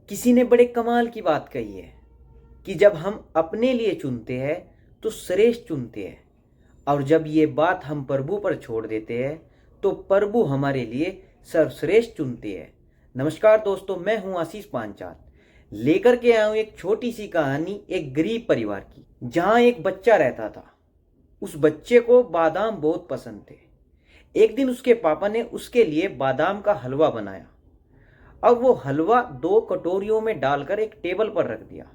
किसी ने बड़े कमाल की बात कही है कि जब हम अपने लिए चुनते हैं तो श्रेष्ठ चुनते हैं, और जब ये बात हम प्रभु पर छोड़ देते हैं तो प्रभु हमारे लिए सर्वश्रेष्ठ चुनते हैं। नमस्कार दोस्तों, मैं हूं आशीष पांचाल। लेकर के आया हूं एक छोटी सी कहानी एक गरीब परिवार की, जहां एक बच्चा रहता था। उस बच्चे को बादाम बहुत पसंद थे। एक दिन उसके पापा ने उसके लिए बादाम का हलवा बनाया और वो हलवा 2 कटोरियों में डालकर एक टेबल पर रख दिया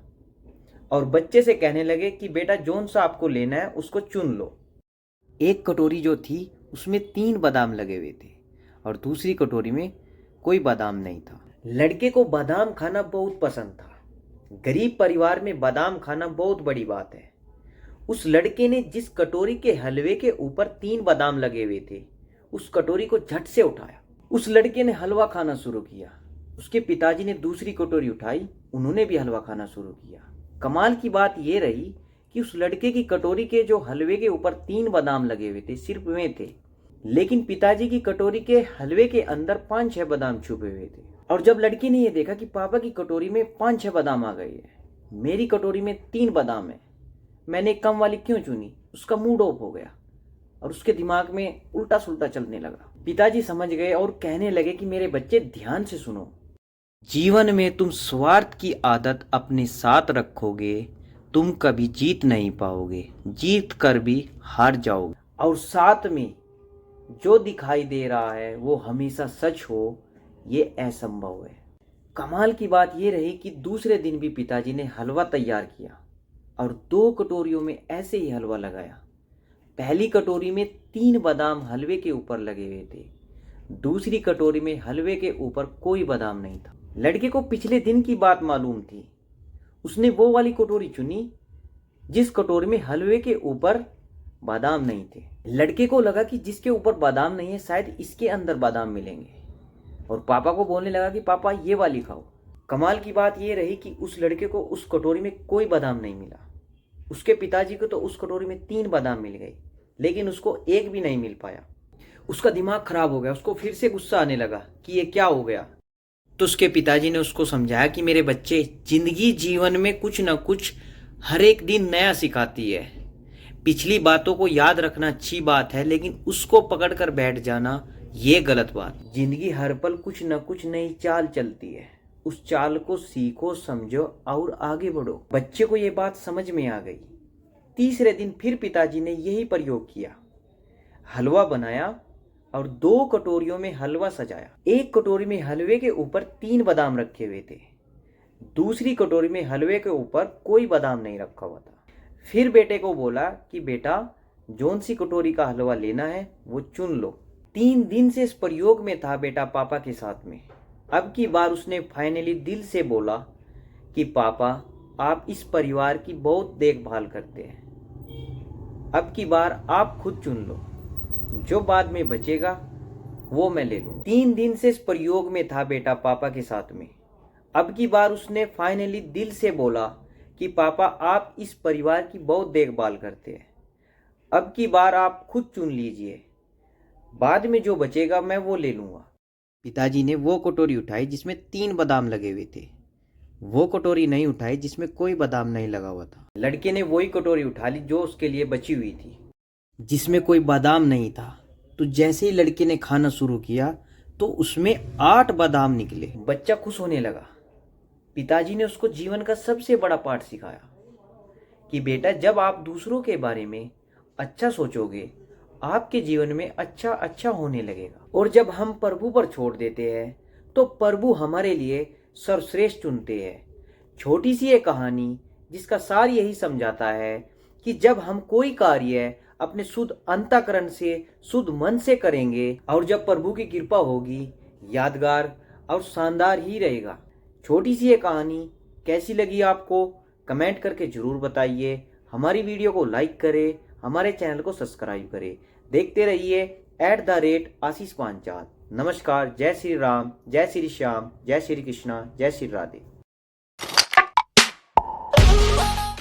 और बच्चे से कहने लगे कि बेटा, जोन सा आपको लेना है उसको चुन लो। एक कटोरी जो थी उसमें 3 बादाम लगे हुए थे और दूसरी कटोरी में कोई बादाम नहीं था। लड़के को बादाम खाना बहुत पसंद था। गरीब परिवार में बादाम खाना बहुत बड़ी बात है। उस लड़के ने जिस कटोरी के हलवे के ऊपर 3 बादाम लगे हुए थे, उस कटोरी को झट से उठाया। उस लड़के ने हलवा खाना शुरू किया। उसके पिताजी ने दूसरी कटोरी उठाई, उन्होंने भी हलवा खाना शुरू किया। कमाल की बात यह रही कि उस लड़के की कटोरी के जो हलवे के ऊपर 3 बादाम लगे हुए थे सिर्फ वे थे, लेकिन पिताजी की कटोरी के हलवे के अंदर 5-6 बादाम छुपे हुए थे। और जब लड़के ने यह देखा कि पापा की कटोरी में 5-6 बादाम आ गए हैं, मेरी कटोरी में 3 बादाम है, मैंने कम वाली क्यों चुनी, उसका मूड ऑफ हो गया और उसके दिमाग में उल्टा सुल्टा चलने लगा। पिताजी समझ गए और कहने लगे कि मेरे बच्चे, ध्यान से सुनो। जीवन में तुम स्वार्थ की आदत अपने साथ रखोगे, तुम कभी जीत नहीं पाओगे, जीत कर भी हार जाओगे। और साथ में जो दिखाई दे रहा है वो हमेशा सच हो, ये असंभव है। कमाल की बात ये रही कि दूसरे दिन भी पिताजी ने हलवा तैयार किया और 2 कटोरियों में ऐसे ही हलवा लगाया। पहली कटोरी में 3 बादाम हलवे के ऊपर लगे हुए थे, दूसरी कटोरी में हलवे के ऊपर कोई बादाम नहीं था। लड़के को पिछले दिन की बात मालूम थी। उसने वो वाली कटोरी चुनी जिस कटोरी में हलवे के ऊपर बादाम नहीं थे। लड़के को लगा कि जिसके ऊपर बादाम नहीं है शायद इसके अंदर बादाम मिलेंगे, और पापा को बोलने लगा कि पापा ये वाली खाओ। कमाल की बात ये रही कि उस लड़के को उस कटोरी में कोई बादाम नहीं मिला। उसके पिताजी को तो उस कटोरी में 3 बादाम मिल गए, लेकिन उसको एक भी नहीं मिल पाया। उसका दिमाग खराब हो गया। उसको फिर से गुस्सा आने लगा कि ये क्या हो गया। तो उसके पिताजी ने उसको समझाया कि मेरे बच्चे, जिंदगी जीवन में कुछ ना कुछ हर एक दिन नया सिखाती है। पिछली बातों को याद रखना अच्छी बात है, लेकिन उसको पकड़ कर बैठ जाना ये गलत बात। जिंदगी हर पल कुछ ना कुछ नई चाल चलती है, उस चाल को सीखो, समझो और आगे बढ़ो। बच्चे को ये बात समझ में आ गई। तीसरे दिन फिर पिताजी ने यही प्रयोग किया। हलवा बनाया और 2 कटोरियों में हलवा सजाया। एक कटोरी में हलवे के ऊपर 3 बादाम रखे हुए थे, दूसरी कटोरी में हलवे के ऊपर कोई बादाम नहीं रखा हुआ था। फिर बेटे को बोला कि बेटा, जौन सी कटोरी का हलवा लेना है वो चुन लो। 3 दिन से इस प्रयोग में था बेटा पापा के साथ में। अब की बार उसने फाइनली दिल से बोला कि पापा, आप इस परिवार की बहुत देखभाल करते हैं, अब की बार आप खुद चुन लो, जो बाद में बचेगा वो मैं ले लूँ। 3 दिन से इस प्रयोग में था बेटा पापा के साथ में। अब की बार उसने फाइनली दिल से बोला कि पापा, आप इस परिवार की बहुत देखभाल करते हैं, अब की बार आप खुद चुन लीजिए, बाद में जो बचेगा मैं वो ले लूँगा। पिताजी ने वो कटोरी उठाई जिसमें 3 बादाम लगे हुए थे, वो कटोरी नहीं उठाई जिसमें कोई बादाम नहीं लगा हुआ था। लड़के ने वही कटोरी उठा ली जो उसके लिए बची हुई थी, जिसमें कोई बादाम नहीं था। तो जैसे ही लड़के ने खाना शुरू किया तो उसमें 8 बादाम निकले। बच्चा खुश होने लगा। पिताजी ने उसको जीवन का सबसे बड़ा पाठ सिखाया कि बेटा, जब आप दूसरों के बारे में अच्छा सोचोगे, आपके जीवन में अच्छा अच्छा होने लगेगा। और जब हम प्रभु पर छोड़ देते हैं तो प्रभु हमारे लिए सर्वश्रेष्ठ चुनते हैं। छोटी सी ये कहानी जिसका सार यही समझाता है कि जब हम कोई कार्य अपने शुद्ध अंतःकरण से, शुद्ध मन से करेंगे और जब प्रभु की कृपा होगी, यादगार और शानदार ही रहेगा। छोटी सी ये कहानी कैसी लगी आपको, कमेंट करके जरूर बताइए। हमारी वीडियो को लाइक करें, हमारे चैनल को सब्सक्राइब करें। देखते रहिए @आशीष पांचाल। नमस्कार। जय श्री राम, जय श्री श्याम, जय श्री कृष्णा, जय श्री राधे।